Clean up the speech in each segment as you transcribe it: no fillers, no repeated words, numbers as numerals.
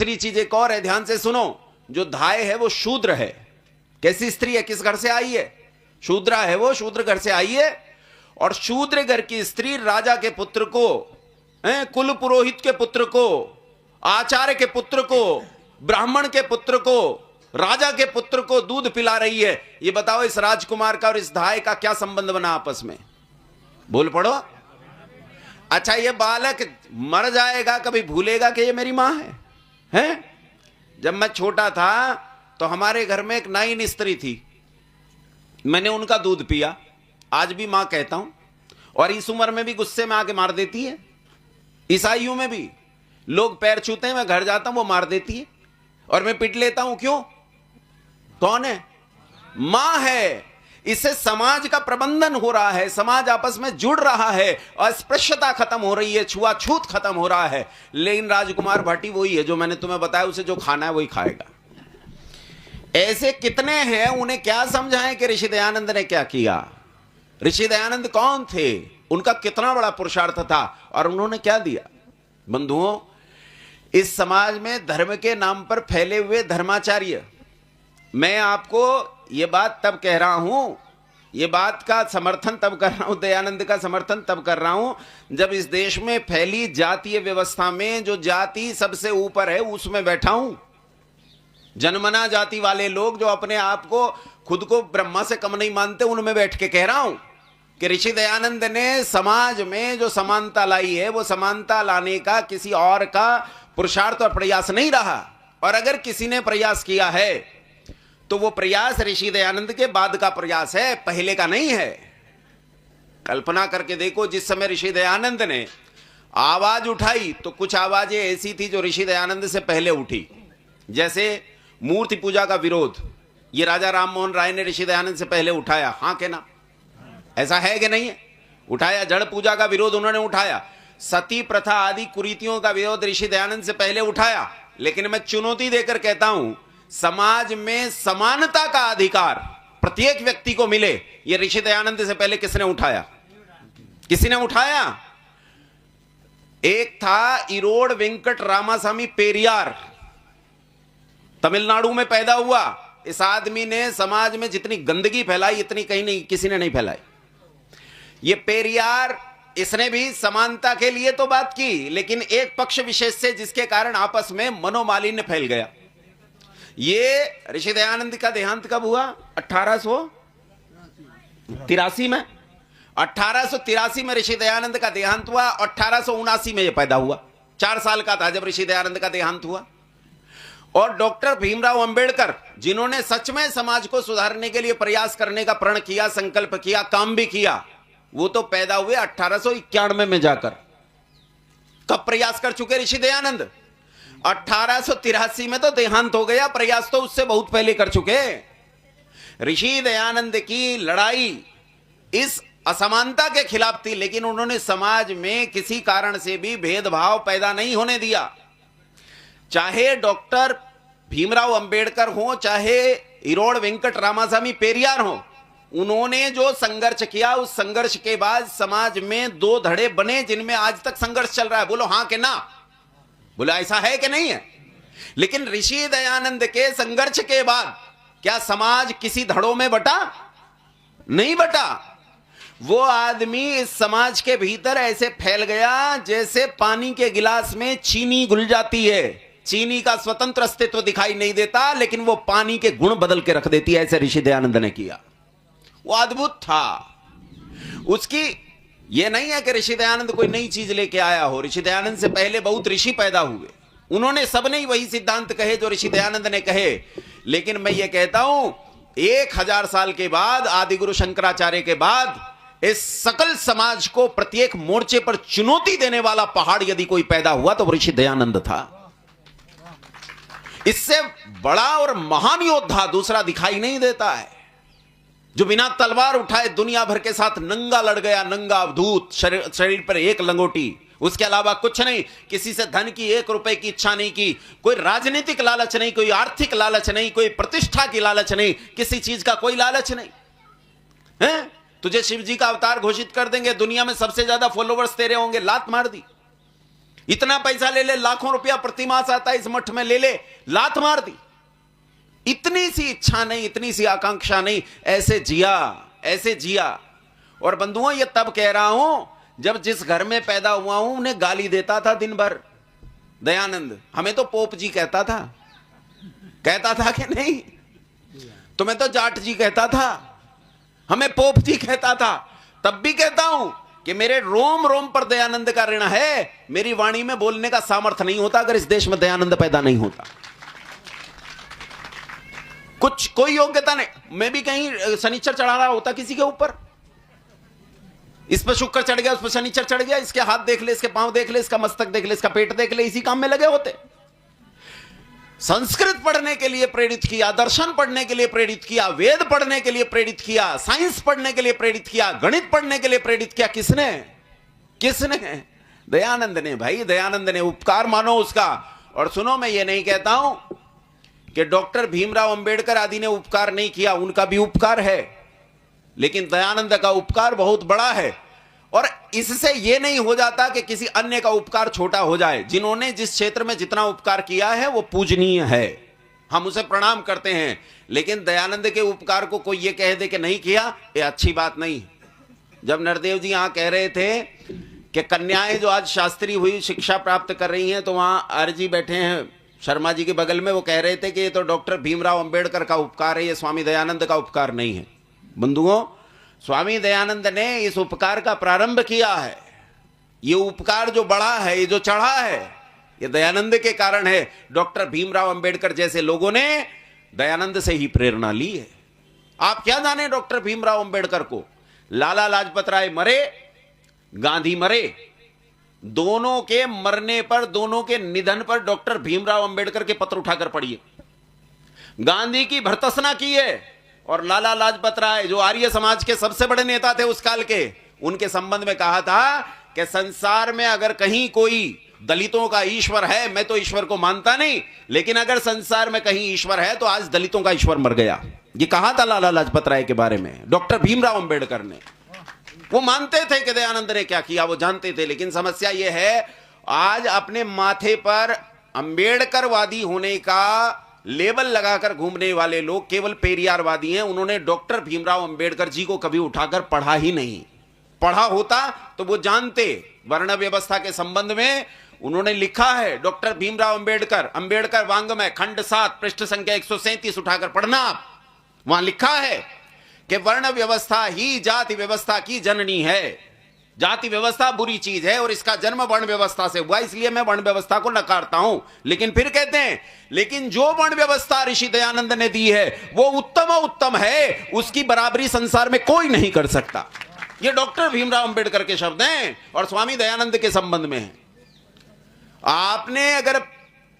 दूसरी चीज एक और है, ध्यान से सुनो। जो धाय है वो शूद्र है। कैसी स्त्री है, किस घर से आई है? शूद्रा है वो, शूद्र घर से आई है। और शूद्र घर की स्त्री राजा के पुत्र को, कुल पुरोहित के पुत्र को, आचार्य के पुत्र को, ब्राह्मण के पुत्र को, राजा के पुत्र को दूध पिला रही है। ये बताओ इस राजकुमार का और इस धाय का क्या संबंध बना आपस में? बोल पड़ो। अच्छा, ये बालक मर जाएगा, कभी भूलेगा कि ये मेरी मां है? हैं? जब मैं छोटा था तो हमारे घर में एक नाइन स्त्री थी, मैंने उनका दूध पिया, आज भी मां कहता हूं। और इस उम्र में भी गुस्से में आके मार देती है। इस आयु में भी लोग पैर छूते हैं, मैं घर जाता हूं वो मार देती है और मैं पिट लेता हूं। क्यों? कौन है? मां है। इससे समाज का प्रबंधन हो रहा है, समाज आपस में जुड़ रहा है, अस्पृश्यता खत्म हो रही है, छुआछूत खत्म हो रहा है। लेकिन राजकुमार भाटी वही है जो मैंने तुम्हें बताया, उसे जो खाना है वही खाएगा। ऐसे कितने हैं, उन्हें क्या समझाएं कि ऋषि दयानंद ने क्या किया? ऋषि दयानंद कौन थे? उनका कितना बड़ा पुरुषार्थ था और उन्होंने क्या दिया? बंधुओं, इस समाज में धर्म के नाम पर फैले हुए धर्माचार्य, मैं आपको यह बात तब कह रहा हूं, यह बात का समर्थन तब कर रहा हूं, दयानंद का समर्थन तब कर रहा हूं जब इस देश में फैली जातीय व्यवस्था में जो जाति सबसे ऊपर है उसमें बैठा हूं। जनमना जाति वाले लोग जो अपने आप को खुद को ब्रह्मा से कम नहीं मानते, उनमें बैठ के कह रहा हूं कि ऋषि दयानंद ने समाज में जो समानता लाई है वो समानता लाने का किसी और का पुरुषार्थ और प्रयास नहीं रहा। और अगर किसी ने प्रयास किया है तो वो प्रयास ऋषि दयानंद के बाद का प्रयास है, पहले का नहीं है। कल्पना करके देखो, जिस समय ऋषि दयानंद ने आवाज उठाई तो कुछ आवाजें ऐसी थी जो ऋषि दयानंद से पहले उठी। जैसे मूर्ति पूजा का विरोध, ये राजा राम मोहन राय ने ऋषि दयानंद से पहले उठाया, हां के ना? ऐसा है कि नहीं है? उठाया। जड़ पूजा का विरोध उन्होंने उठाया। सती प्रथा आदि कुरीतियों का विरोध ऋषि दयानंद से पहले उठाया। लेकिन मैं चुनौती देकर कहता हूं, समाज में समानता का अधिकार प्रत्येक व्यक्ति को मिले, यह ऋषि दयानंद से पहले किसने उठाया? किसी ने उठाया? एक था इरोड वेंकट रामास्वामी पेरियार, तमिलनाडु में पैदा हुआ। इस आदमी ने समाज में जितनी गंदगी फैलाई इतनी कहीं नहीं, किसी ने नहीं फैलाई। ये पेरियार, इसने भी समानता के लिए तो बात की, लेकिन एक पक्ष विशेष से जिसके कारण आपस में मनोमालिन्य फैल गया। ये ऋषि दयानंद का देहांत कब हुआ? 1883 में। 1883 में ऋषि दयानंद का देहांत हुआ। 1879 में ये पैदा हुआ। 4 साल का था जब ऋषि दयानंद का देहांत हुआ। और डॉक्टर भीमराव अंबेडकर, जिन्होंने सच में समाज को सुधारने के लिए प्रयास करने का प्रण किया, संकल्प किया, काम भी किया, वो तो पैदा हुए 1891 में जाकर। कब प्रयास कर चुके ऋषि दयानंद? 1883 में तो देहांत हो गया, प्रयास तो उससे बहुत पहले कर चुके। ऋषि दयानंद की लड़ाई इस असमानता के खिलाफ थी, लेकिन उन्होंने समाज में किसी कारण से भी भेदभाव पैदा नहीं होने दिया। चाहे डॉक्टर भीमराव अंबेडकर हो, चाहे इरोड वेंकट रामास्वामी पेरियार हो, उन्होंने जो संघर्ष किया, उस संघर्ष के बाद समाज में 2 धड़े बने जिनमें आज तक संघर्ष चल रहा है। बोलो हां कि ना? बोलो ऐसा है कि नहीं है? लेकिन ऋषि दयानंद के संघर्ष के बाद क्या समाज किसी धड़ों में बटा? नहीं बटा। वो आदमी इस समाज के भीतर ऐसे फैल गया जैसे पानी के गिलास में चीनी घुल जाती है। चीनी का स्वतंत्र अस्तित्व दिखाई नहीं देता, लेकिन वो पानी के गुण बदल के रख देती है। ऐसे ऋषि दयानंद ने किया। वो अद्भुत था। उसकी ये नहीं है कि ऋषि दयानंद कोई नई चीज लेके आया हो। ऋषि दयानंद से पहले बहुत ऋषि पैदा हुए, उन्होंने सबने ही वही सिद्धांत कहे जो ऋषि दयानंद ने कहे। लेकिन मैं ये कहता हूं, 1000 साल के बाद, आदि गुरु शंकराचार्य के बाद, इस सकल समाज को प्रत्येक मोर्चे पर चुनौती देने वाला पहाड़ यदि कोई पैदा हुआ तो ऋषि दयानंद था। इससे बड़ा और महान योद्धा दूसरा दिखाई नहीं देता है, जो बिना तलवार उठाए दुनिया भर के साथ नंगा लड़ गया। नंगा अवधूत, शरीर पर एक लंगोटी, उसके अलावा कुछ नहीं। किसी से धन की 1 रुपए की इच्छा नहीं की, कोई राजनीतिक लालच नहीं, कोई आर्थिक लालच नहीं, कोई प्रतिष्ठा की लालच नहीं, किसी चीज का कोई लालच नहीं है। तुझे शिव जी का अवतार घोषित कर देंगे, दुनिया में सबसे ज्यादा फॉलोवर्स तेरे होंगे, लात मार दी। इतना पैसा ले ले, लाखों रुपया प्रतिमास आता है इस मठ में, ले ले, लात मार दी। इतनी सी इच्छा नहीं, इतनी सी आकांक्षा नहीं, ऐसे जिया, ऐसे जिया। और बंधुओं, ये तब कह रहा हूं जब जिस घर में पैदा हुआ हूं उन्हें गाली देता था दिन भर दयानंद। हमें तो पोप जी कहता था कि नहीं? तुम्हें तो जाट जी कहता था, हमें पोप जी कहता था। तब भी कहता हूं कि मेरे रोम रोम पर दयानंद का ऋण है। मेरी वाणी में बोलने का सामर्थ्य नहीं होता अगर इस देश में दयानंद पैदा नहीं होता। कुछ कोई योग्यता नहीं। मैं भी कहीं शनिचर चढ़ा रहा होता किसी के ऊपर, इस पर शुक्र चढ़ गया, उस पर शनिचर चढ़ गया, इसके हाथ देख ले, इसके पांव देख ले, इसका मस्तक देख ले, इसका पेट देख ले, इसी काम में लगे होते। संस्कृत पढ़ने के लिए प्रेरित किया, दर्शन पढ़ने के लिए प्रेरित किया, वेद पढ़ने के लिए प्रेरित किया, साइंस पढ़ने के लिए प्रेरित किया, गणित पढ़ने के लिए प्रेरित किया। किसने? दयानंद ने। भाई दयानंद ने। उपकार मानो उसका। और सुनो, मैं ये नहीं कहता हूं कि डॉक्टर भीमराव अंबेडकर आदि ने उपकार नहीं किया, उनका भी उपकार है, लेकिन दयानंद का उपकार बहुत बड़ा है। और इससे यह नहीं हो जाता कि किसी अन्य का उपकार छोटा हो जाए। जिन्होंने जिस क्षेत्र में जितना उपकार किया है वो पूजनीय है, हम उसे प्रणाम करते हैं। लेकिन दयानंद के उपकार को कोई ये कह दे कि नहीं किया, ये अच्छी बात नहीं। जब नरदेव जी यहां कह रहे थे कि कन्याएं जो आज शास्त्री हुई शिक्षा प्राप्त कर रही हैं, तो वहां आरजी बैठे हैं शर्मा जी के बगल में, वो कह रहे थे कि ये तो डॉक्टर भीमराव अंबेडकर का उपकार है, ये स्वामी दयानंद का उपकार नहीं है। बंधुओं, स्वामी दयानंद ने इस उपकार का प्रारंभ किया है। ये उपकार जो बढ़ा है, ये जो चढ़ा है, ये दयानंद के कारण है। डॉक्टर भीमराव अंबेडकर जैसे लोगों ने दयानंद से ही प्रेरणा ली है। आप क्या जाने डॉक्टर भीमराव अंबेडकर को? लाला लाजपत राय मरे, गांधी मरे, दोनों के मरने पर, दोनों के निधन पर डॉक्टर भीमराव अंबेडकर के पत्र उठाकर पढ़िए। गांधी की भर्त्सना की है, और लाला लाजपत राय जो आर्य समाज के सबसे बड़े नेता थे उस काल के, उनके संबंध में कहा था कि संसार में अगर कहीं कोई दलितों का ईश्वर है, मैं तो ईश्वर को मानता नहीं, लेकिन अगर संसार में कहीं ईश्वर है तो आज दलितों का ईश्वर मर गया। ये कहा था लाला लाजपत राय के बारे में डॉक्टर भीमराव अंबेडकर ने। वो मानते थे कि दयानंद ने क्या किया, वो जानते थे। लेकिन समस्या ये है, आज अपने माथे पर अंबेडकरवादी होने का लेबल लगाकर घूमने वाले लोग केवल पेरियारवादी हैं। उन्होंने डॉक्टर भीमराव अंबेडकर जी को कभी उठाकर पढ़ा ही नहीं। पढ़ा होता तो वो जानते। वर्ण व्यवस्था के संबंध में उन्होंने लिखा है, डॉक्टर भीमराव अंबेडकर, अंबेडकर वांग्मय खंड 7 पृष्ठ संख्या 137 उठाकर पढ़ना आप। वहां लिखा है कि वर्ण व्यवस्था ही जाति व्यवस्था की जननी है। जाति व्यवस्था बुरी चीज है और इसका जन्म वर्ण व्यवस्था से हुआ, इसलिए मैं वर्ण व्यवस्था को नकारता हूं। लेकिन फिर कहते हैं, लेकिन जो वर्ण व्यवस्था ऋषि दयानंद ने दी है वो उत्तम है, उसकी बराबरी संसार में कोई नहीं कर सकता। ये डॉक्टर भीमराव अंबेडकर के शब्द हैं और स्वामी दयानंद के संबंध में है। आपने अगर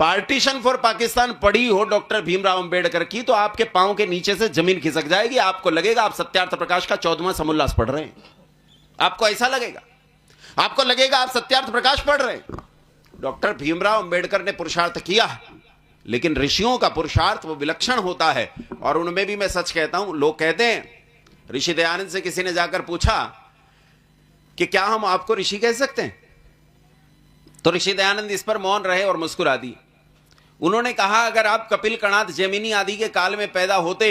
पार्टीशन फॉर पाकिस्तान पढ़ी हो डॉक्टर भीमराव अंबेडकर की, तो आपके पांव के नीचे से जमीन खिसक जाएगी। आपको लगेगा आप सत्यार्थ प्रकाश का 14वां समोल्लास पढ़ रहे हैं। आपको ऐसा लगेगा, आपको लगेगा आप सत्यार्थ प्रकाश पढ़ रहे हैं। डॉक्टर भीमराव अंबेडकर ने पुरुषार्थ किया, लेकिन ऋषियों का पुरुषार्थ वो विलक्षण होता है। और उनमें भी मैं सच कहता हूं, लोग कहते हैं, ऋषि दयानंद से किसी ने जाकर पूछा कि क्या हम आपको ऋषि कह सकते हैं? तो ऋषि दयानंद इस पर मौन रहे और मुस्कुरा दी। उन्होंने कहा, अगर आप कपिल कणाद जैमिनी आदि के काल में पैदा होते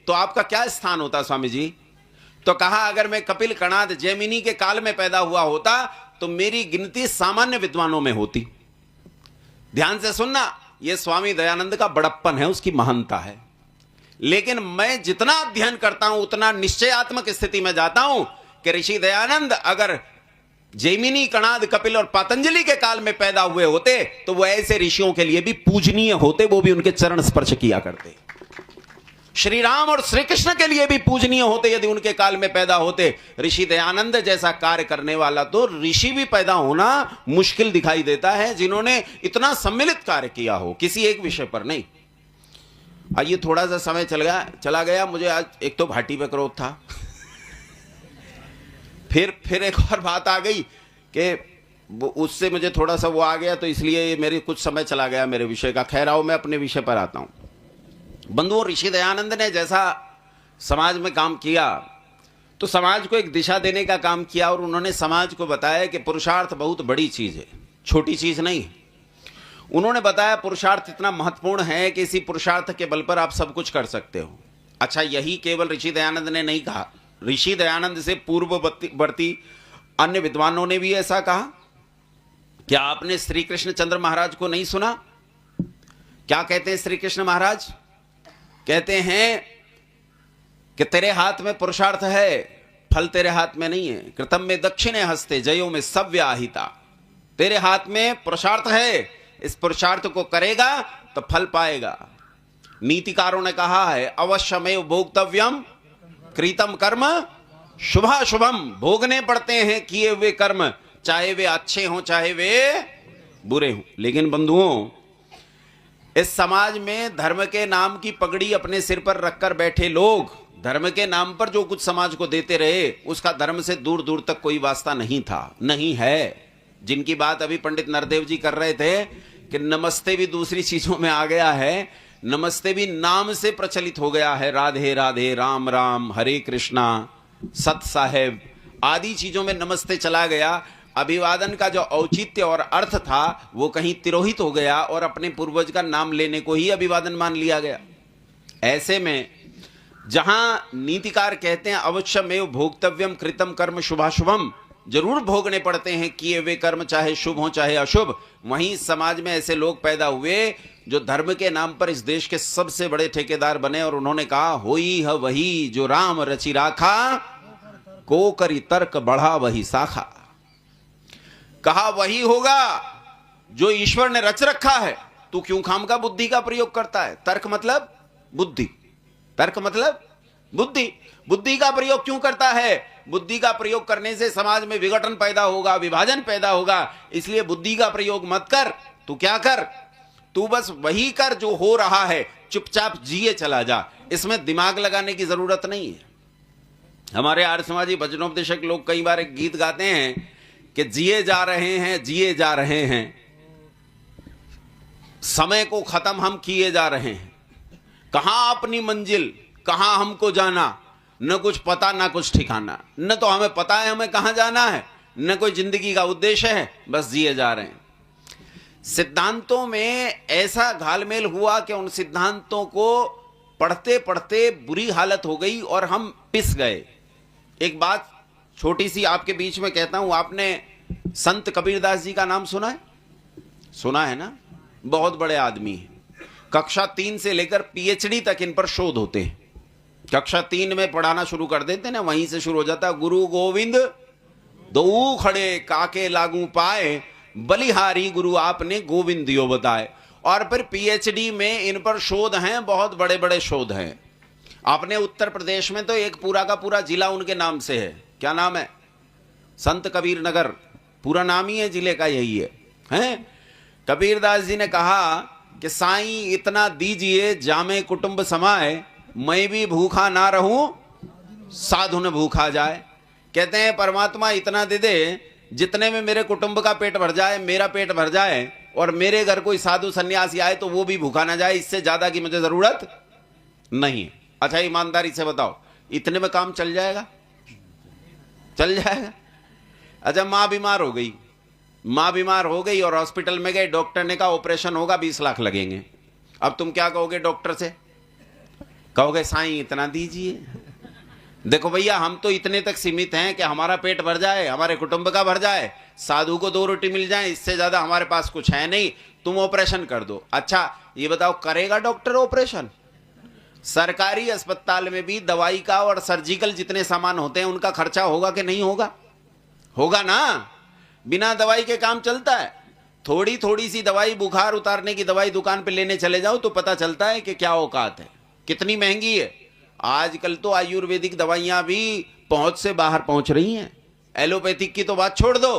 तो आपका क्या स्थान होता स्वामी जी? तो कहा, अगर मैं कपिल कणाद जैमिनी के काल में पैदा हुआ होता तो मेरी गिनती सामान्य विद्वानों में होती। ध्यान से सुनना, यह स्वामी दयानंद का बड़प्पन है, उसकी महानता है। लेकिन मैं जितना अध्ययन करता हूं उतना निश्चयात्मक स्थिति में जाता हूं कि ऋषि दयानंद अगर जैमिनी, कणाद, कपिल और पतंजलि के काल में पैदा हुए होते तो वो ऐसे ऋषियों के लिए भी पूजनीय होते, वो भी उनके चरण स्पर्श किया करते। श्री राम और श्री कृष्ण के लिए भी पूजनीय होते यदि उनके काल में पैदा होते। ऋषि दयानंद जैसा कार्य करने वाला तो ऋषि भी पैदा होना मुश्किल दिखाई देता है, जिन्होंने इतना सम्मिलित कार्य किया हो, किसी एक विषय पर नहीं। आइए, थोड़ा सा समय चला गया। मुझे आज एक तो भाटी पे क्रोध था, फिर एक और बात आ गई कि उससे मुझे थोड़ा सा वो आ गया, तो इसलिए मेरे कुछ समय चला गया मेरे विषय का। खैर आओ, मैं अपने विषय पर आता हूं। बंधुओं, ऋषि दयानंद ने जैसा समाज में काम किया तो समाज को एक दिशा देने का काम किया, और उन्होंने समाज को बताया कि पुरुषार्थ बहुत बड़ी चीज है। छोटी चीज नहीं। उन्होंने बताया पुरुषार्थ इतना महत्वपूर्ण है कि इसी पुरुषार्थ के बल पर आप सब कुछ कर सकते हो। अच्छा, यही केवल ऋषि दयानंद ने नहीं कहा, ऋषि दयानंद से पूर्ववर्ती अन्य विद्वानों ने भी ऐसा कहा। क्या आपने श्री कृष्ण चंद्र महाराज को नहीं सुना? क्या कहते हैं श्री कृष्ण महाराज? कहते हैं कि तेरे हाथ में पुरुषार्थ है, फल तेरे हाथ में नहीं है। कृतम में दक्षिणे हस्ते जयो में सव्याहिता। तेरे हाथ में पुरुषार्थ है, इस पुरुषार्थ को करेगा तो फल पाएगा। नीतिकारों ने कहा है अवश्यमेव भोक्तव्यम कृतम कर्म शुभाशुभम। भोगने पड़ते हैं किए हुए कर्म, चाहे वे अच्छे हों चाहे वे बुरे हों। लेकिन बंधुओं, इस समाज में धर्म के नाम की पगड़ी अपने सिर पर रखकर बैठे लोग धर्म के नाम पर जो कुछ समाज को देते रहे, उसका धर्म से दूर दूर तक कोई वास्ता नहीं था, नहीं है। जिनकी बात अभी पंडित नरदेव जी कर रहे थे कि नमस्ते भी दूसरी चीजों में आ गया है, नमस्ते भी नाम से प्रचलित हो गया है। राधे राधे, राम राम, हरे कृष्णा, सत साहेब आदि चीजों में नमस्ते चला गया। अभिवादन का जो औचित्य और अर्थ था वो कहीं तिरोहित हो गया और अपने पूर्वज का नाम लेने को ही अभिवादन मान लिया गया। ऐसे में जहां नीतिकार कहते हैं अवश्यमेव भोक्तव्यम कृतम कर्म शुभाशुभम, जरूर भोगने पड़ते हैं किए हुए कर्म, चाहे शुभ हो चाहे अशुभ, वहीं समाज में ऐसे लोग पैदा हुए जो धर्म के नाम पर इस देश के सबसे बड़े ठेकेदार बने। और उन्होंने कहा होई है वही जो राम रचि राखा, को करी तर्क बढ़ा वही शाखा। कहा वही होगा जो ईश्वर ने रच रखा है, तू क्यों खाम का बुद्धि का प्रयोग करता है? तर्क मतलब बुद्धि, तर्क मतलब बुद्धि, बुद्धि का प्रयोग क्यों करता है? बुद्धि का प्रयोग करने से समाज में विघटन पैदा होगा, विभाजन पैदा होगा, इसलिए बुद्धि का प्रयोग मत कर। तू क्या कर, तू बस वही कर जो हो रहा है, चुपचाप जिए चला जा, इसमें दिमाग लगाने की जरूरत नहीं है। हमारे आर्य समाजी भजनोपदेशक लोग कई बार एक गीत गाते हैं कि जिए जा रहे हैं, जिए जा रहे हैं, समय को खत्म हम किए जा रहे हैं, कहां अपनी मंजिल कहां हमको जाना, न कुछ पता ना कुछ ठिकाना। न तो हमें पता है हमें कहां जाना है, न कोई जिंदगी का उद्देश्य है, बस जिए जा रहे हैं। सिद्धांतों में ऐसा घालमेल हुआ कि उन सिद्धांतों को पढ़ते पढ़ते बुरी हालत हो गई और हम पिस गए। एक बात छोटी सी आपके बीच में कहता हूं, आपने संत कबीरदास जी का नाम सुना है? सुना है ना? बहुत बड़े आदमी हैं। कक्षा 3 से लेकर पीएचडी तक इन पर शोध होते हैं। कक्षा 3 में पढ़ाना शुरू कर देते ना, वहीं से शुरू हो जाता है गुरु गोविंद दो खड़े काके लागू पाए, बलिहारी गुरु आपने गोविंद दियो बताए। और फिर पीएचडी में इन पर शोध हैं, बहुत बड़े बड़े शोध हैं। अपने उत्तर प्रदेश में तो एक पूरा का पूरा जिला उनके नाम से है। क्या नाम है? संत कबीर नगर, पूरा नाम ही है जिले का, यही है, हैं? कबीरदास जी ने कहा कि साईं इतना दीजिए जामे कुटुंब समाए, मैं भी भूखा ना रहूं साधु न भूखा जाए। कहते हैं परमात्मा इतना दे दे जितने में मेरे कुटुंब का पेट भर जाए, मेरा पेट भर जाए, और मेरे घर कोई साधु सन्यासी आए तो वो भी भूखा ना जाए, इससे ज्यादा की मुझे जरूरत नहीं है। अच्छा ईमानदारी से बताओ, इतने में काम चल जाएगा? चल जाएगा? अच्छा माँ बीमार हो गई, माँ बीमार हो गई और हॉस्पिटल में गए, डॉक्टर ने कहा ऑपरेशन होगा 20 लाख लगेंगे। अब तुम क्या कहोगे डॉक्टर से? कहोगे साईं इतना दीजिए। देखो भैया, हम तो इतने तक सीमित हैं कि हमारा पेट भर जाए, हमारे कुटुंब का भर जाए, साधु को 2 रोटी मिल जाए, इससे ज्यादा हमारे पास कुछ है नहीं, तुम ऑपरेशन कर दो। अच्छा ये बताओ, करेगा डॉक्टर ऑपरेशन? सरकारी अस्पताल में भी दवाई का और सर्जिकल जितने सामान होते हैं उनका खर्चा होगा कि नहीं होगा? होगा ना। बिना दवाई के काम चलता है? थोड़ी थोड़ी सी दवाई, बुखार उतारने की दवाई दुकान पे लेने चले जाओ तो पता चलता है कि क्या औकात है, कितनी महंगी है। आजकल तो आयुर्वेदिक दवाइयां भी पहुंच से बाहर पहुंच रही हैं। एलोपैथिक की तो बात छोड़ दो,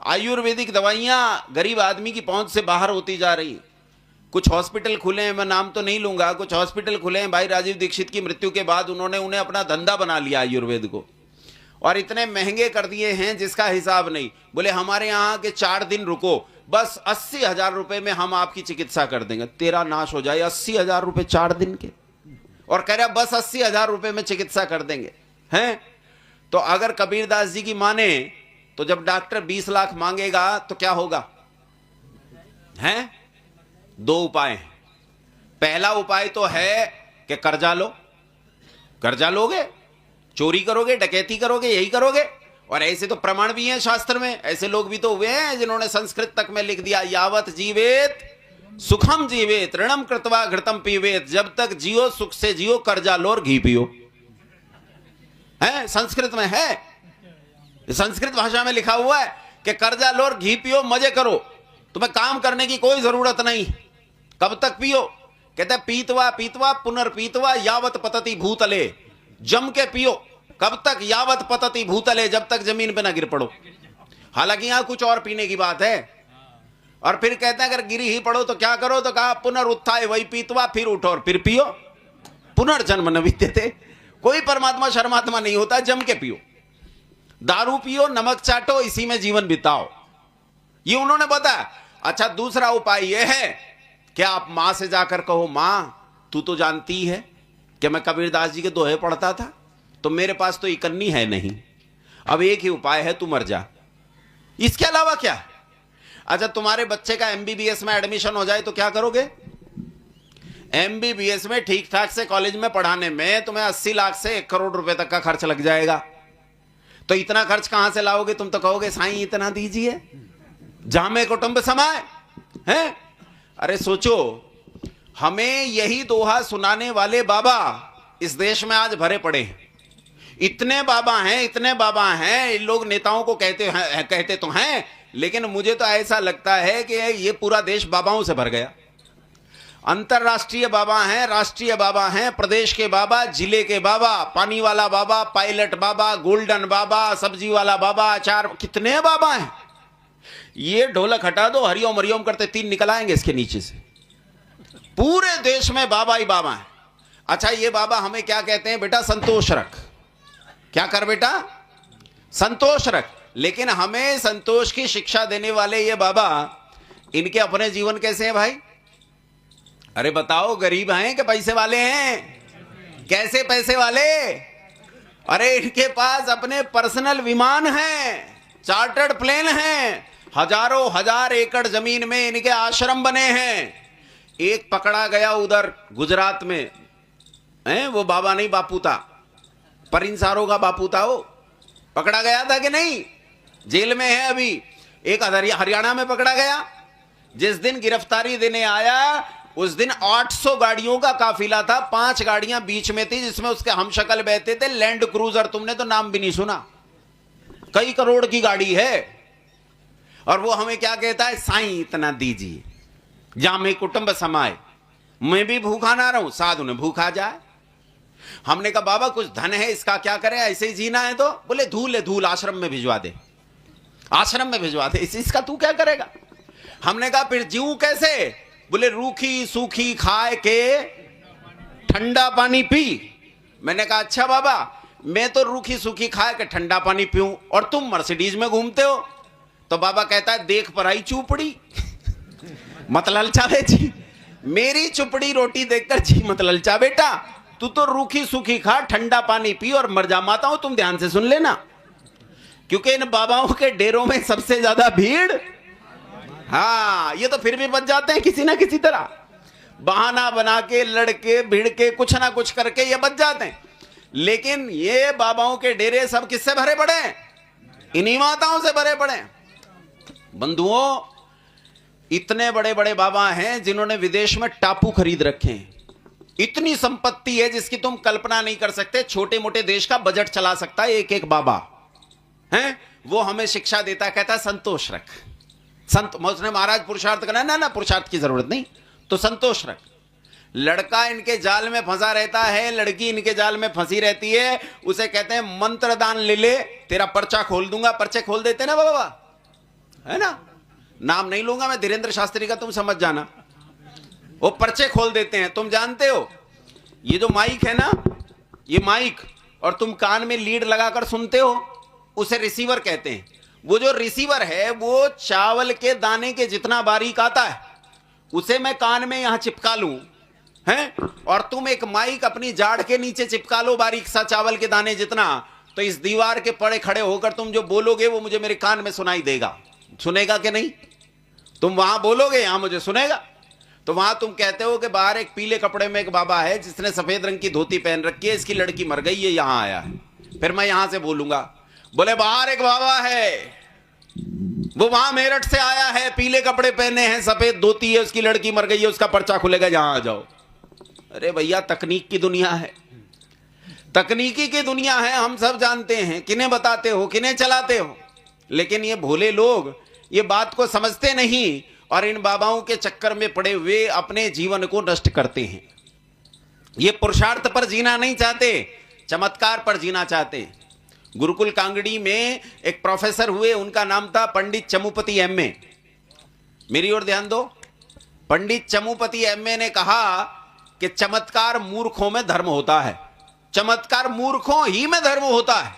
आयुर्वेदिक दवाइयां गरीब आदमी की पहुंच से बाहर होती जा रही हैं। कुछ हॉस्पिटल खुले हैं, मैं नाम तो नहीं लूंगा, कुछ हॉस्पिटल खुले हैं, भाई राजीव दीक्षित की मृत्यु के बाद उन्होंने उन्हें अपना धंधा बना लिया आयुर्वेद को, और इतने महंगे कर दिए हैं जिसका हिसाब नहीं। बोले हमारे यहाँ के 4 दिन रुको, बस 80,000 रुपए में हम आपकी चिकित्सा कर देंगे। तेरा नाश हो जाए, 80,000 रुपए 4 दिन के, और कह रहा बस 80,000 रुपए में चिकित्सा कर देंगे, हैं? तो अगर कबीरदास जी की माने तो जब डॉक्टर 20 लाख मांगेगा तो क्या होगा? हैं? दो उपाय हैं। पहला उपाय तो है कि कर्जा लो, कर्जा लोगे, चोरी करोगे, डकैती करोगे, यही करोगे। और ऐसे तो प्रमाण भी हैं शास्त्र में, ऐसे लोग भी तो हुए हैं जिन्होंने संस्कृत तक में लिख दिया, यावत जीवेत सुखम जीवेत ऋणम कृत्वा घृतम पीवेत, जब तक जियो सुख से जियो, कर्जा लो और घी पियो। है, संस्कृत में है, संस्कृत भाषा में लिखा हुआ है कि कर्जा लो और घी पियो, मजे करो, तुम्हें काम करने की कोई जरूरत नहीं। कब तक पियो? कहते पीतवा पीतवा पुनर्पीतवा यावत पतति भूतले, जम के पियो। कब तक? यावत पतति भूतले, जब तक जमीन पे ना गिर पड़ो। हालांकि यहां कुछ और पीने की बात है। और फिर कहते हैं अगर गिरी ही पड़ो तो क्या करो? तो कहा पुनरुत्थाय वही पीतवा, फिर उठो और फिर पियो। पुनर्जन्म न विद्यते। कोई परमात्मा शर्मात्मा नहीं होता, जम के पियो, दारू पियो, नमक चाटो, इसी में जीवन बिताओ, ये उन्होंने बताया। अच्छा, दूसरा उपाय यह है कि आप मां से जाकर कहो, मां तू तो जानती है कि मैं कबीरदास जी के दोहे पढ़ता था, तो मेरे पास तो इकन्नी है नहीं, अब एक ही उपाय है, तू मर जा, इसके अलावा क्या? अच्छा, तुम्हारे बच्चे का एमबीबीएस में एडमिशन हो जाए तो क्या करोगे? एमबीबीएस में ठीक ठाक से कॉलेज में पढ़ाने में तुम्हें 80 लाख से 1 करोड़ रुपए तक का खर्च लग जाएगा। तो इतना खर्च कहां से लाओगे? तुम तो कहोगे साईं इतना दीजिए, जामे कुटुंब समाए हैं। अरे सोचो, हमें यही दोहा सुनाने वाले बाबा इस देश में आज भरे पड़े हैं। इतने बाबा हैं, इतने बाबा हैं, इन लोग नेताओं को कहते तो हैं, लेकिन मुझे तो ऐसा लगता है कि ये पूरा देश बाबाओं से भर गया। अंतरराष्ट्रीय बाबा हैं, राष्ट्रीय बाबा हैं, प्रदेश के बाबा, जिले के बाबा, पानी वाला बाबा, पायलट बाबा, गोल्डन बाबा, सब्जी वाला बाबा, अचार, कितने बाबा हैं। ये ढोलक हटा दो, हरिओम हरिओम करते 3 निकल आएंगे इसके नीचे से। पूरे देश में बाबा ही बाबा है। अच्छा, ये बाबा हमें क्या कहते हैं? बेटा संतोष रख। क्या कर बेटा? संतोष रख। लेकिन हमें संतोष की शिक्षा देने वाले ये बाबा, इनके अपने जीवन कैसे हैं भाई? अरे बताओ, गरीब हैं कि पैसे वाले हैं? कैसे पैसे वाले? अरे इनके पास अपने पर्सनल विमान हैं, चार्टर्ड प्लेन हैं, हजारों हजार एकड़ जमीन में इनके आश्रम बने हैं। एक पकड़ा गया उधर गुजरात में, हैं, वो बाबा नहीं बापू था, परिंसारों का बापू था, वो पकड़ा गया था कि नहीं? जेल में है अभी। एक हरियाणा में पकड़ा गया। जिस दिन गिरफ्तारी देने आया उस दिन 800 गाड़ियों का काफिला था, 5 गाड़ियां बीच में थी जिसमें उसके हमशक्ल बैठे थे, लैंड क्रूजर, तुमने तो नाम भी नहीं सुना, कई करोड़ की गाड़ी है। और वो हमें क्या कहता है? साईं इतना दीजिए, जामे कुटुंब समाए, मैं भी भूखा ना रहूं, साधु ने भूखा जाए। हमने कहा बाबा कुछ धन है, इसका क्या करें, ऐसे ही जीना है? तो बोले धूल है, धूल आश्रम में भिजवा दे, आश्रम में भिजवा दे, इसका तू क्या करेगा? हमने कहा फिर जीऊं कैसे? बोले रूखी सूखी खाए के ठंडा पानी पी। मैंने कहा अच्छा बाबा, मैं तो रूखी सूखी खाए के ठंडा पानी पीऊं और तुम मर्सिडीज में घूमते हो। तो बाबा कहता है देख पर आई चुपड़ी मत ललचावे जी, मेरी चुपड़ी रोटी देखकर जी मत ललचा बेटा, तू तो रूखी सूखी खा, ठंडा पानी पी और मर जा। माताओं तुम ध्यान से सुन लेना, क्योंकि इन बाबाओं के डेरों में सबसे ज्यादा भीड़। हाँ, ये तो फिर भी बच जाते हैं किसी ना किसी तरह, बहाना बना के, लड़के भिड़ के, कुछ ना कुछ करके ये बच जाते हैं। लेकिन ये बाबाओं के डेरे सब किससे भरे पड़े हैं? इन्हीं माताओं से भरे पड़े हैं। बंधुओं, इतने बड़े बड़े बाबा हैं जिन्होंने विदेश में टापू खरीद रखे हैं। इतनी संपत्ति है जिसकी तुम कल्पना नहीं कर सकते। छोटे मोटे देश का बजट चला सकता है एक एक बाबा है। वो हमें शिक्षा देता है, कहता है संतोष रख। उसने महाराज पुरुषार्थ करना, ना पुरुषार्थ की जरूरत नहीं, तो संतोष रख। लड़का इनके जाल में फंसा रहता है, लड़की इनके जाल में फंसी रहती है, उसे कहते हैं मंत्र दान ले ले, तेरा पर्चा खोल दूंगा। पर्चे खोल देते ना बाबा, है ना? नाम नहीं लूंगा मैं, धीरेन्द्र शास्त्री का, तुम समझ जाना। वो पर्चे खोल देते हैं। तुम जानते हो ये जो माइक है ना, ये माइक, और तुम कान में लीड लगाकर सुनते हो, उसे रिसीवर कहते हैं। वो जो रिसीवर है वो चावल के दाने के जितना बारीक आता है, उसे मैं कान में यहां चिपका लूं, हैं, और तुम एक माइक अपनी जाड़ के नीचे चिपका लो बारीक सा चावल के दाने जितना, तो इस दीवार के पड़े खड़े होकर तुम जो बोलोगे वो मुझे मेरे कान में सुनाई देगा। सुनेगा कि नहीं? तुम वहां बोलोगे, यहां मुझे सुनेगा। तो वहां तुम कहते हो कि बाहर एक पीले कपड़े में एक बाबा है जिसने सफेद रंग की धोती पहन रखी है, इसकी लड़की मर गई है, यहां आया है। फिर मैं यहां से बोलूंगा, बोले बाहर एक बाबा है, वो वहां मेरठ से आया है, पीले कपड़े पहने हैं, सफेद धोती है, उसकी लड़की मर गई है, उसका पर्चा खुलेगा, यहां आ जाओ। अरे भैया, तकनीक की दुनिया है, तकनीकी की दुनिया है, हम सब जानते हैं। किन्हें बताते हो, किन्हें चलाते हो? लेकिन ये भोले लोग ये बात को समझते नहीं और इन बाबाओं के चक्कर में पड़े हुए अपने जीवन को नष्ट करते हैं। ये पुरुषार्थ पर जीना नहीं चाहते, चमत्कार पर जीना चाहते। गुरुकुल कांगड़ी में एक प्रोफेसर हुए, उनका नाम था पंडित चमुपति एमए। मेरी ओर ध्यान दो। पंडित चमुपति एमए ने कहा कि चमत्कार मूर्खों में धर्म होता है, चमत्कार मूर्खों ही में धर्म होता है।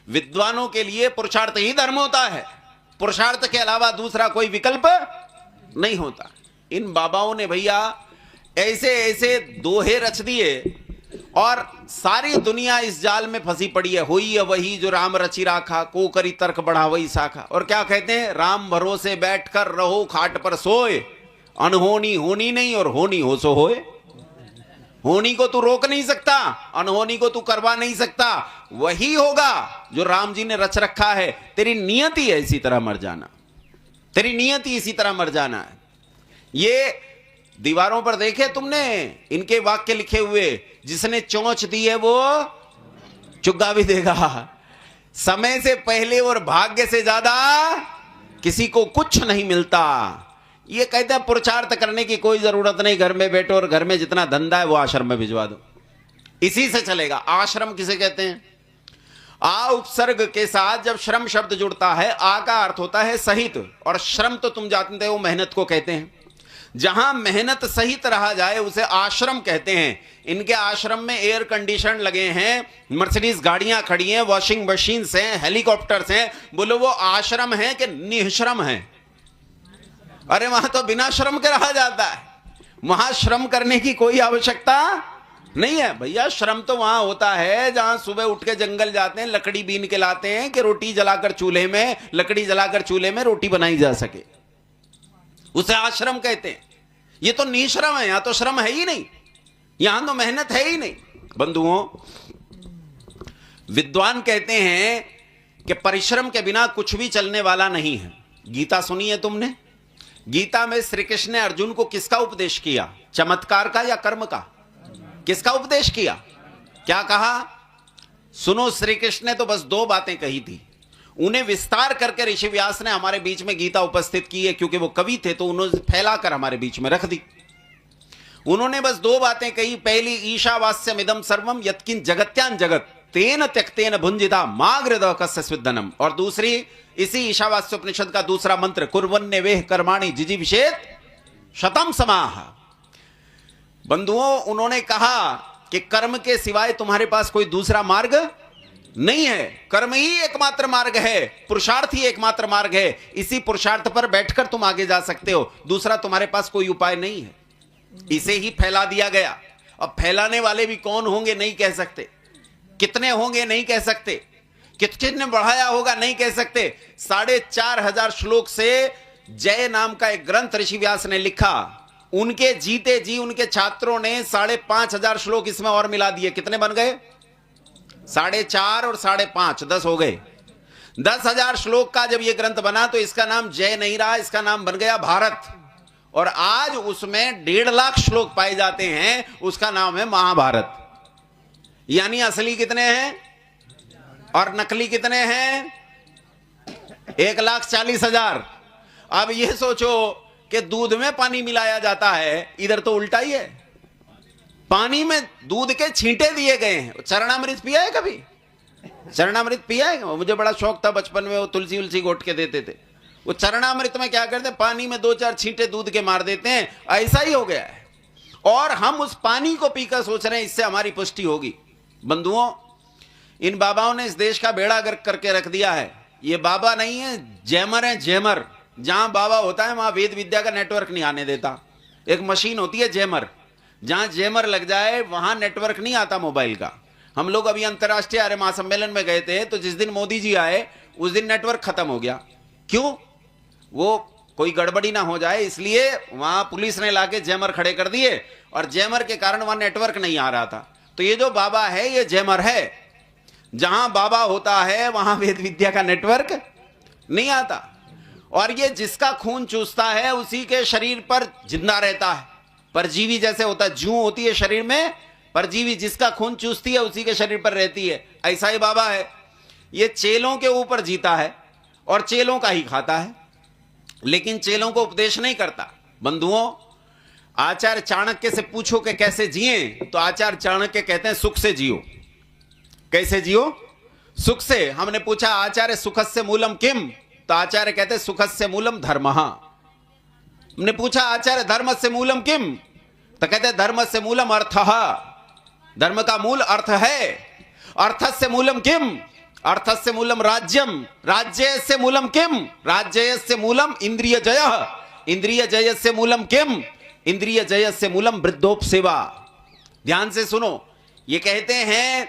विद्वानों के लिए पुरुषार्थ ही धर्म होता है, पुरुषार्थ के अलावा दूसरा कोई विकल्प नहीं होता। इन बाबाओं ने भैया ऐसे ऐसे दोहे रच दिए और सारी दुनिया इस जाल में फंसी पड़ी है। होई है वही जो राम रचि राखा, को करी तर्क बढ़ा वही शाखा। और क्या कहते हैं, राम भरोसे बैठकर रहो खाट पर सोए, अनहोनी होनी नहीं और होनी हो सो होए। होनी को तू रोक नहीं सकता, अनहोनी को तू करवा नहीं सकता, वही होगा जो राम जी ने रच रखा है। तेरी नियति है इसी तरह मर जाना, तेरी नियति इसी तरह मर जाना है। ये दीवारों पर देखे तुमने इनके वाक्य लिखे हुए, जिसने चोंच दी है वो चुग्गा भी देगा। समय से पहले और भाग्य से ज्यादा किसी को कुछ नहीं मिलता। ये कहते हैं पुरुषार्थ करने की कोई जरूरत नहीं, घर में बैठो और घर में जितना धंधा है वो आश्रम में भिजवा दो, इसी से चलेगा। आश्रम किसे कहते हैं? आ उपसर्ग के साथ जब श्रम शब्द जुड़ता है, आ का अर्थ होता है सहित, और श्रम तो तुम जानते हो मेहनत को कहते हैं। जहां मेहनत सहित रहा जाए उसे आश्रम कहते हैं। इनके आश्रम में एयर कंडीशन लगे हैं, मर्सिडीज गाड़ियां खड़ी हैं, वॉशिंग मशीन हैं, हेलीकॉप्टर्स हैं। बोलो वो आश्रम है कि निःश्रम है? अरे वहां तो बिना श्रम के रहा जाता है, वहां श्रम करने की कोई आवश्यकता नहीं है भैया। श्रम तो वहां होता है जहां सुबह उठ के जंगल जाते हैं, लकड़ी बीन के लाते हैं कि रोटी जलाकर चूल्हे में, लकड़ी जलाकर चूल्हे में रोटी बनाई जा सके, उसे आश्रम कहते हैं। ये तो निःश्रम है, यहां तो श्रम है ही नहीं, यहां तो मेहनत है ही नहीं। बंधुओं, विद्वान कहते हैं कि परिश्रम के बिना कुछ भी चलने वाला नहीं है। गीता सुनी है तुमने? गीता में श्री कृष्ण ने अर्जुन को किसका उपदेश किया? चमत्कार का या कर्म का? किसका उपदेश किया? क्या कहा? सुनो, श्री कृष्ण ने तो बस दो बातें कही थी, उन्हें विस्तार करके ऋषि व्यास ने हमारे बीच में गीता उपस्थित की है, क्योंकि वो कवि थे तो उन्होंने फैलाकर हमारे बीच में रख दी। उन्होंने बस दो बातें कही। पहली, ईशावास्यम इदम सर्वम यत्किंच जगत्यान जगत तेन त्यक्तेन भुंजिता माग्रद कस्य स्विद्धनम। और दूसरी, इसी ईशावास्योपनिषद का दूसरा मंत्र, कुर्वन्ने वेह कर्माणि जिजीविषेत शतम समाह। बंधुओं, उन्होंने कहा कि कर्म के सिवाय तुम्हारे पास कोई दूसरा मार्ग नहीं है, कर्म ही एकमात्र मार्ग है, पुरुषार्थ ही एकमात्र मार्ग है। इसी पुरुषार्थ पर बैठकर तुम आगे जा सकते हो, दूसरा तुम्हारे पास कोई उपाय नहीं है। इसे ही फैला दिया गया। अब फैलाने वाले भी कौन होंगे नहीं कह सकते, कितने होंगे नहीं कह सकते, कितने बढ़ाया होगा नहीं कह सकते। 4,500 श्लोक से जय नाम का एक ग्रंथ ऋषि व्यास ने लिखा। उनके जीते जी उनके छात्रों ने 5,500 श्लोक इसमें और मिला दिए। कितने बन गए? 4.5 और 5.5 10 हो गए। 10,000 श्लोक का जब यह ग्रंथ बना तो इसका नाम जय नहीं रहा, इसका नाम बन गया भारत। और आज उसमें 1.5 लाख श्लोक पाए जाते हैं, उसका नाम है महाभारत। यानी असली कितने हैं और नकली कितने हैं? 1,40,000। अब यह सोचो कि दूध में पानी मिलाया जाता है, इधर तो उल्टा ही है, पानी में दूध के छींटे दिए गए हैं। चरणामृत पिया है कभी? चरणामृत पिया है? मुझे बड़ा शौक था बचपन में, वो तुलसी उलसी घोट के देते थे। वो चरणामृत में क्या करते हैं, पानी में 2-4 छींटे दूध के मार देते हैं। ऐसा ही हो गया है और हम उस पानी को पीकर सोच रहे हैं इससे हमारी पुष्टि होगी। बंधुओं, इन बाबाओं ने इस देश का बेड़ा गर्क करके रख दिया है। ये बाबा नहीं है, जैमर है, जैमर। जहां बाबा होता है वहां वेद विद्या का नेटवर्क नहीं आने देता। एक मशीन होती है जैमर, जहां जैमर लग जाए वहां नेटवर्क नहीं आता मोबाइल का। हम लोग अभी अंतर्राष्ट्रीय आर्य महासम्मेलन में गए थे, तो जिस दिन मोदी जी आए उस दिन नेटवर्क खत्म हो गया। क्यों? वो कोई गड़बड़ी ना हो जाए, इसलिए वहां पुलिस ने लाके जैमर खड़े कर दिए और जैमर के कारण वहां नेटवर्क नहीं आ रहा था। तो ये जो बाबा है ये जैमर है। जहां बाबा होता है वहां वेद विद्या का नेटवर्क नहीं आता। और ये जिसका खून चूसता है उसी के शरीर पर जिंदा रहता है। परजीवी जैसे होता है, जूं होती है शरीर में, परजीवी जिसका खून चूसती है उसी के शरीर पर रहती है। ऐसा ही बाबा है, ये चेलों के ऊपर जीता है और चेलों का ही खाता है, लेकिन चेलों को उपदेश नहीं करता। बंधुओं, आचार्य चाणक्य से पूछो कि कैसे जिए, तो आचार्य चाणक्य कहते हैं सुख से जियो। कैसे जियो? सुख से। हमने पूछा आचार्य सुखस्य मूलम किम, तो आचार्य कहते हैं सुखस्य मूलम धर्मः। हमने पूछा आचार्य धर्मस्य मूलम किम, तो कहते हैं धर्मस्य मूलम अर्थः। धर्म का मूल अर्थ है। अर्थस्य मूलम किम, अर्थस्य मूलम राज्यम, राज्यस्य मूलम किम, राज्यस्य मूलम इंद्रिय जयः, इंद्रिय जयस्य मूलम किम, इंद्रिय जयस्य मूलम वृद्धोपसेवा। ध्यान से सुनो, ये कहते हैं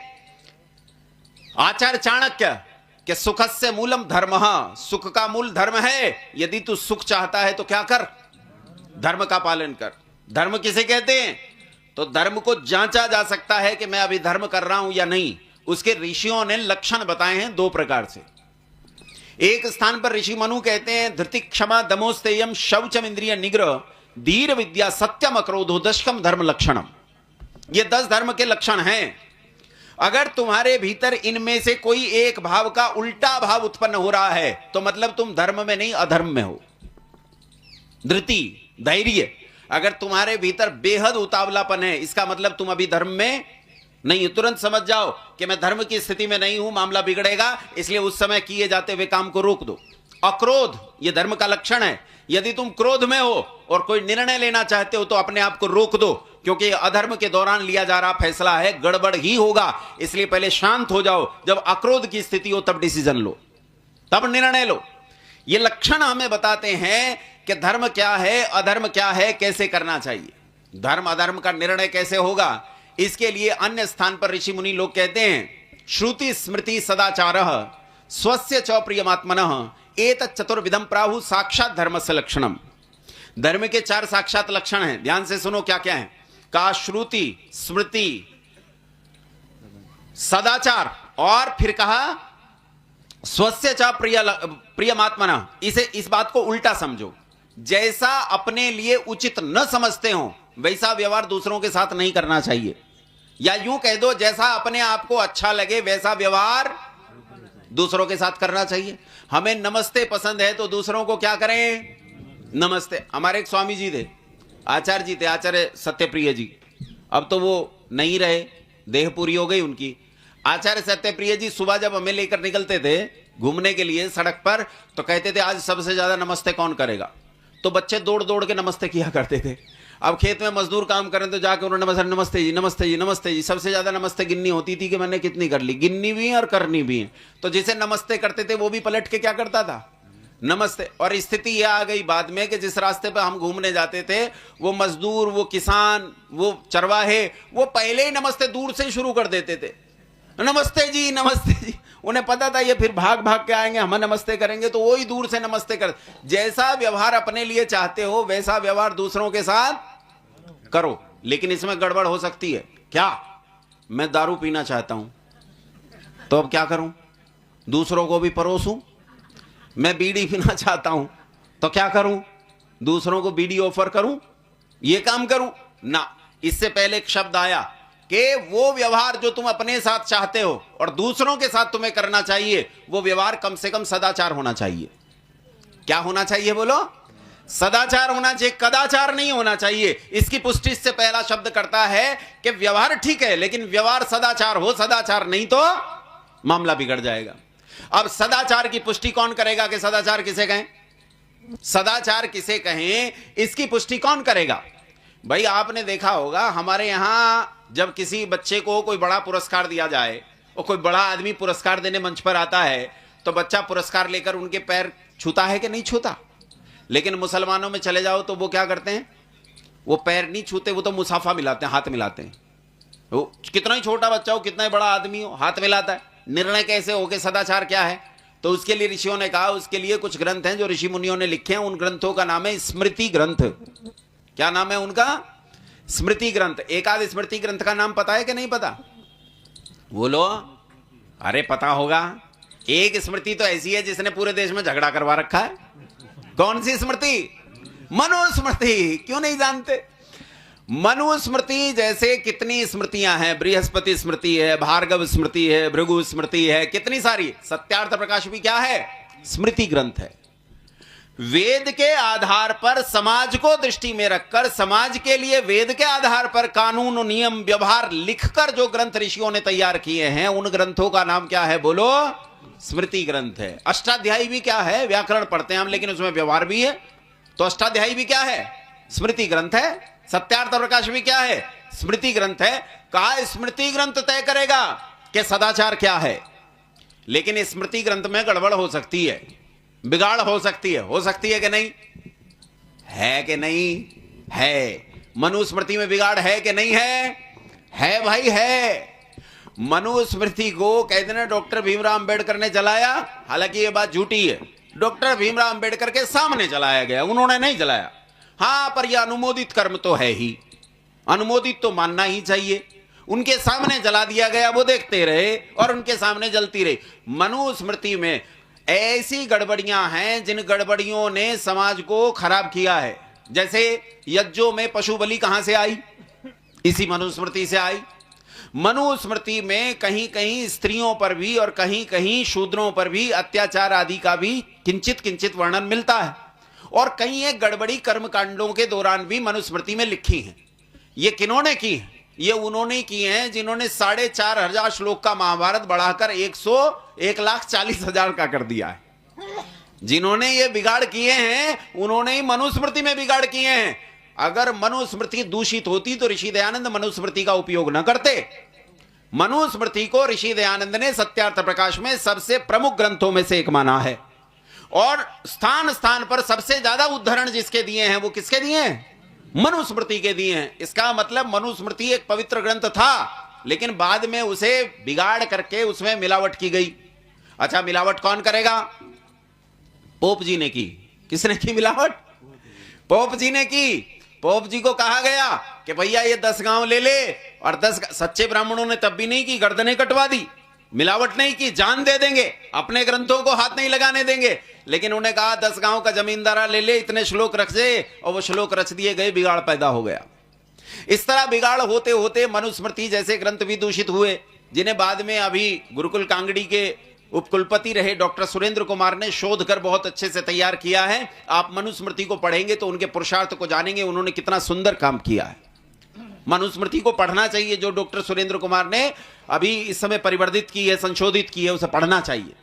आचार्य चाणक्य कि सुखस्य मूलम धर्मः, सुख का मूल धर्म है। यदि तू सुख चाहता है तो क्या कर? धर्म का पालन कर। धर्म किसे कहते हैं? तो धर्म को जांचा जा सकता है कि मैं अभी धर्म कर रहा हूं या नहीं। उसके ऋषियों ने लक्षण बताए हैं दो प्रकार से। एक स्थान पर ऋषि मनु कहते हैं धृति क्षमा दमोस्तेयम शौचम इंद्रिय निग्रह धीर विद्या सत्यम अक्रोधो दशकम धर्म लक्षणम। ये 10 धर्म के लक्षण हैं। अगर तुम्हारे भीतर इनमें से कोई एक भाव का उल्टा भाव उत्पन्न हो रहा है तो मतलब तुम धर्म में नहीं अधर्म में हो। धृति, धैर्य, अगर तुम्हारे भीतर बेहद उतावलापन है इसका मतलब तुम अभी धर्म में नहीं। तुरंत समझ जाओ कि मैं धर्म की स्थिति में नहीं हूं, मामला बिगड़ेगा, इसलिए उस समय किए जाते हुए काम को रोक दो। अक्रोध, यह धर्म का लक्षण है। यदि तुम क्रोध में हो और कोई निर्णय लेना चाहते हो तो अपने आप को रोक दो, क्योंकि अधर्म के दौरान लिया जा रहा फैसला है, गड़बड़ ही होगा। इसलिए पहले शांत हो जाओ, जब अक्रोध की स्थिति हो तब डिसीजन लो, तब निर्णय लो। ये लक्षण हमें बताते हैं कि धर्म क्या है, अधर्म क्या है, कैसे करना चाहिए। धर्म अधर्म का निर्णय कैसे होगा, इसके लिए अन्य स्थान पर ऋषि मुनि लोग कहते हैं श्रुति स्मृति सदाचारः स्वस्य च प्रियमात्मनः एतत् चतुर्विधम प्राहु साक्षात धर्मस्य लक्षणम। धर्म के 4 साक्षात लक्षण हैं। ध्यान से सुनो क्या क्या है। कहा श्रुति, स्मृति, सदाचार, और फिर कहा स्वस्य च प्रियमात्मनः। इस बात को उल्टा समझो, जैसा अपने लिए उचित न समझते हो वैसा व्यवहार दूसरों के साथ नहीं करना चाहिए। या यूं कह दो, जैसा अपने आप को अच्छा लगे वैसा व्यवहार दूसरों के साथ करना चाहिए। हमें नमस्ते पसंद है तो दूसरों को क्या करें? नमस्ते। हमारे एक स्वामी जी थे, आचार्य जी थे, आचार्य सत्यप्रिय जी। अब तो वो नहीं रहे, देह पूरी हो गई उनकी। आचार्य सत्यप्रिय जी सुबह जब हमें लेकर निकलते थे घूमने के लिए सड़क पर, तो कहते थे आज सबसे ज्यादा नमस्ते कौन करेगा। तो बच्चे दौड़ दौड़ के नमस्ते किया करते थे। अब खेत में मजदूर काम करें तो जाकर उन्होंने नमस्ते, नमस्ते जी, नमस्ते जी, नमस्ते जी। सबसे ज्यादा नमस्ते गिननी होती थी कि मैंने कितनी कर ली, गिननी भी है और करनी भी है। तो जिसे नमस्ते करते थे वो भी पलट के क्या करता था? नमस्ते। और स्थिति यह आ गई बाद में कि जिस रास्ते पर हम घूमने जाते थे वो मजदूर, वो किसान, वो चरवाहे, वो पहले ही नमस्ते दूर से शुरू कर देते थे। नमस्ते जी, नमस्ते जी। उन्हें पता था ये फिर भाग भाग के आएंगे, हम नमस्ते करेंगे, तो वो ही दूर से नमस्ते कर। जैसा व्यवहार अपने लिए चाहते हो वैसा व्यवहार दूसरों के साथ करो। लेकिन इसमें गड़बड़ हो सकती है। क्या? मैं दारू पीना चाहता हूं तो अब क्या करूं? दूसरों को भी परोसूं। मैं बीड़ी पीना चाहता हूं तो क्या करूं? दूसरों को बीड़ी ऑफर करूं, ये काम करूं ना। इससे पहले एक शब्द आया कि वो व्यवहार जो तुम अपने साथ चाहते हो और दूसरों के साथ तुम्हें करना चाहिए, वो व्यवहार कम से कम सदाचार होना चाहिए। क्या होना चाहिए बोलो? सदाचार होना चाहिए, कदाचार नहीं होना चाहिए। इसकी पुष्टि इससे पहला शब्द करता है कि व्यवहार ठीक है लेकिन व्यवहार सदाचार हो, सदाचार नहीं तो मामला बिगड़ जाएगा। अब सदाचार की पुष्टि कौन करेगा कि सदाचार किसे कहें? सदाचार किसे कहें, इसकी पुष्टि कौन करेगा? भाई आपने देखा होगा हमारे यहां जब किसी बच्चे को कोई बड़ा पुरस्कार दिया जाए और कोई बड़ा आदमी पुरस्कार देने मंच पर आता है तो बच्चा पुरस्कार लेकर उनके पैर छूता है कि नहीं छूता? लेकिन मुसलमानों में चले जाओ तो वो क्या करते हैं? वो पैर नहीं छूते, वो तो मुसाफा मिलाते हैं, हाथ मिलाते हैं। वो कितना ही छोटा बच्चा हो, कितना ही बड़ा आदमी हो, हाथ मिलाता है। निर्णय कैसे हो कि सदाचार क्या है? तो उसके लिए ऋषियों ने कहा उसके लिए कुछ ग्रंथ हैं जो ऋषि मुनियों ने लिखे हैं, उन ग्रंथों का नाम है स्मृति ग्रंथ। क्या नाम है उनका? स्मृति ग्रंथ। एक आध स्मृति ग्रंथ का नाम पता है कि नहीं पता? बोलो। अरे पता होगा। एक स्मृति तो ऐसी है जिसने पूरे देश में झगड़ा करवा रखा है। कौन सी स्मृति? मनुस्मृति। क्यों नहीं जानते? मनुस्मृति जैसे कितनी स्मृतियां हैं, बृहस्पति स्मृति है, भार्गव स्मृति है, भृगु स्मृति है, कितनी सारी। सत्यार्थ प्रकाश भी क्या है? स्मृति ग्रंथ है। वेद के आधार पर समाज को दृष्टि में रखकर, समाज के लिए वेद के आधार पर कानून नियम व्यवहार लिखकर जो ग्रंथ ऋषियों ने तैयार किए हैं, उन ग्रंथों का नाम क्या है? बोलो। स्मृति ग्रंथ है। अष्टाध्यायी भी क्या है? व्याकरण पढ़ते हैं हम, लेकिन उसमें व्यवहार भी है, तो अष्टाध्यायी भी क्या है? स्मृति ग्रंथ है। सत्यार्थ प्रकाश भी क्या है? स्मृति ग्रंथ है। कहा स्मृति ग्रंथ तय करेगा कि सदाचार क्या है, लेकिन स्मृति ग्रंथ में गड़बड़ हो सकती है, बिगाड़ हो सकती है कि नहीं? है कि नहीं? है। मनुस्मृति में बिगाड़ है कि नहीं है? है भाई, है। मनुस्मृति को कहते हैं डॉक्टर भीमराव अंबेडकर ने चलाया, हालांकि यह बात झूठी है। डॉक्टर भीमराव अंबेडकर के सामने चलाया गया, उन्होंने नहीं चलाया। हां, पर यह अनुमोदित कर्म तो है ही, अनुमोदित तो मानना ही चाहिए। उनके सामने जला दिया गया, वो देखते रहे और उनके सामने जलती रही। मनुस्मृति में ऐसी गड़बड़ियां हैं जिन गड़बड़ियों ने समाज को खराब किया है। जैसे यज्ञों में पशु बलि कहां से आई? इसी मनुस्मृति से आई। मनुस्मृति में कहीं कहीं स्त्रियों पर भी और कहीं कहीं शूद्रों पर भी अत्याचार आदि का भी किंचित किंचित वर्णन मिलता है, और कहीं एक गड़बड़ी कर्मकांडों के दौरान भी मनुस्मृति में लिखी है। ये किन्होंने की है? ये उन्होंने की हैं जिन्होंने 4,500 श्लोक का महाभारत बढ़ाकर 1,40,000 का कर दिया है। जिन्होंने ये बिगाड़ किए हैं उन्होंने ही मनुस्मृति में बिगाड़ किए हैं। अगर मनुस्मृति दूषित होती तो ऋषि दयानंद मनुस्मृति का उपयोग न करते। मनुस्मृति को ऋषि दयानंद ने सत्यार्थ प्रकाश में सबसे प्रमुख ग्रंथों में से एक माना है, और स्थान स्थान पर सबसे ज्यादा उद्धरण जिसके दिए हैं वो किसके दिए हैं? मनुस्मृति के दिए हैं। इसका मतलब मनुस्मृति एक पवित्र ग्रंथ था, लेकिन बाद में उसे बिगाड़ करके उसमें मिलावट की गई। अच्छा, मिलावट कौन करेगा? पोप जी ने की। किसने की मिलावट? पोप जी ने की। पोप जी को कहा गया कि भैया ये 10 गांव ले ले, और 10 सच्चे ब्राह्मणों ने तब भी नहीं की, गर्दनें कटवा दी, मिलावट नहीं की, जान दे देंगे, अपने ग्रंथों को हाथ नहीं लगाने देंगे। लेकिन उन्हें कहा 10 गांव का जमींदारा ले ले, इतने श्लोक रख दे, और वो श्लोक रच दिए गए, बिगाड़ पैदा हो गया। इस तरह बिगाड़ होते होते मनुस्मृति जैसे ग्रंथ भी दूषित हुए, जिन्हें बाद में अभी गुरुकुल कांगड़ी के उपकुलपति रहे डॉक्टर सुरेंद्र कुमार ने शोध कर बहुत अच्छे से तैयार किया है। आप मनुस्मृति को पढ़ेंगे तो उनके पुरुषार्थ को जानेंगे, उन्होंने कितना सुंदर काम किया है। मनुस्मृति को पढ़ना चाहिए, जो डॉक्टर सुरेंद्र कुमार ने अभी इस समय परिवर्धित की है, संशोधित की है, उसे पढ़ना चाहिए।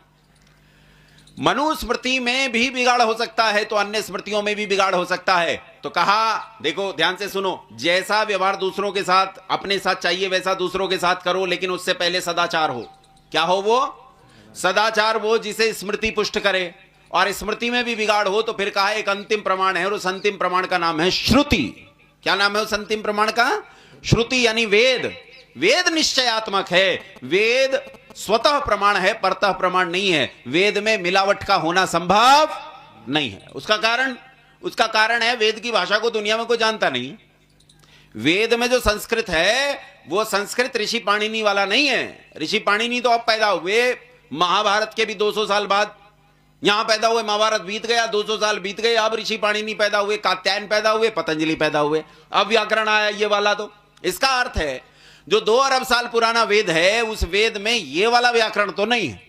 मनुस्मृति में भी बिगाड़ हो सकता है तो अन्य स्मृतियों में भी बिगाड़ हो सकता है। तो कहा, देखो ध्यान से सुनो, जैसा व्यवहार दूसरों के साथ अपने साथ चाहिए वैसा दूसरों के साथ करो, लेकिन उससे पहले सदाचार हो। क्या हो वो? सदाचार वो जिसे स्मृति पुष्ट करे। और स्मृति में भी बिगाड़ हो तो फिर कहा एक अंतिम प्रमाण है, और उस अंतिम प्रमाण का नाम है श्रुति। क्या नाम है उस अंतिम प्रमाण का? श्रुति, यानी वेद। वेद निश्चयात्मक है, वेद स्वतः प्रमाण है, परतः प्रमाण नहीं है। वेद में मिलावट का होना संभव नहीं है। उसका कारण है वेद की भाषा को दुनिया में कोई जानता नहीं। वेद में जो संस्कृत है वो संस्कृत ऋषि पाणिनि वाला नहीं है। ऋषि पाणिनि तो अब पैदा हुए महाभारत के भी 200 साल बाद, यहां पैदा हुए, महाभारत बीत गया, 200 साल बीत गए, अब ऋषि पाणिनि पैदा हुए, कात्यायन पैदा हुए, पतंजलि पैदा हुए, अब व्याकरण आया ये वाला। तो इसका अर्थ है जो 2 अरब साल पुराना वेद है उस वेद में ये वाला व्याकरण तो नहीं है।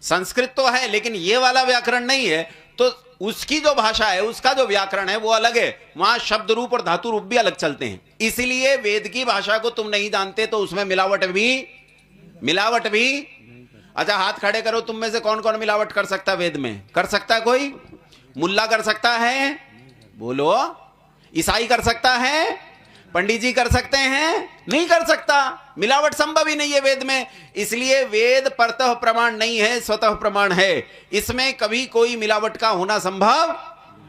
संस्कृत तो है लेकिन ये वाला व्याकरण नहीं है, तो उसकी जो भाषा है, उसका जो व्याकरण है वो अलग है। वहां शब्द रूप और धातु रूप भी अलग चलते हैं। इसलिए वेद की भाषा को तुम नहीं जानते तो उसमें मिलावट भी। अच्छा, हाथ खड़े करो, तुम में से कौन कौन मिलावट कर सकता है? वेद में कर सकता है कोई? मुल्ला कर सकता है? बोलो। ईसाई कर सकता है? पंडित जी कर सकते हैं? नहीं कर सकता। मिलावट संभव ही नहीं है वेद में। इसलिए वेद परतः प्रमाण नहीं है, स्वतः प्रमाण है। इसमें कभी कोई मिलावट का होना संभव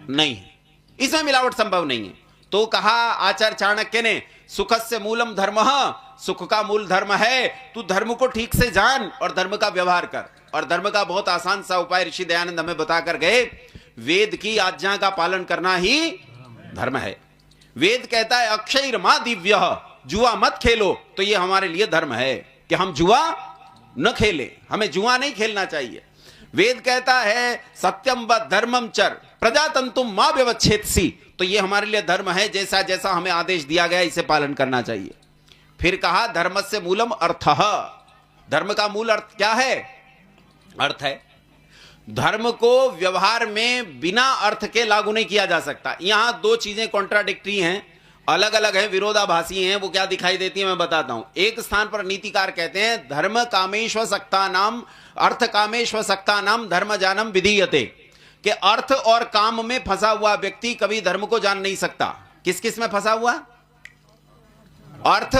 नहीं है, इसमें मिलावट संभव नहीं है। तो कहा आचार्य चाणक्य ने सुखस्य मूलम धर्मः, सुख का मूल धर्म है। तू धर्म को ठीक से जान और धर्म का व्यवहार कर। और धर्म का बहुत आसान सा उपाय ऋषि दयानंद हमें बताकर गए, वेद की आज्ञा का पालन करना ही धर्म है। वेद कहता है अक्षयर्मा दिव्य, जुआ मत खेलो, तो ये हमारे लिए धर्म है कि हम जुआ न खेलें, हमें जुआ नहीं खेलना चाहिए। वेद कहता है सत्यम व धर्मम चर प्रजातंतुम मां व्यवच्छेदसी, तो ये हमारे लिए धर्म है, जैसा जैसा हमें आदेश दिया गया इसे पालन करना चाहिए। फिर कहा धर्मस्य मूलम अर्थः, धर्म का मूल अर्थ क्या है? अर्थ है। धर्म को व्यवहार में बिना अर्थ के लागू नहीं किया जा सकता। यहां दो चीजें कॉन्ट्राडिक्टरी हैं, अलग अलग हैं, विरोधाभासी हैं। वो क्या दिखाई देती है मैं बताता हूं। एक स्थान पर नीतिकार कहते हैं धर्म कामेश्व सक्ता नाम अर्थ कामेश्व सक्ता नाम धर्म जानम विधीयते, कि अर्थ और काम में फंसा हुआ व्यक्ति कभी धर्म को जान नहीं सकता। किस किस में फंसा हुआ? अर्थ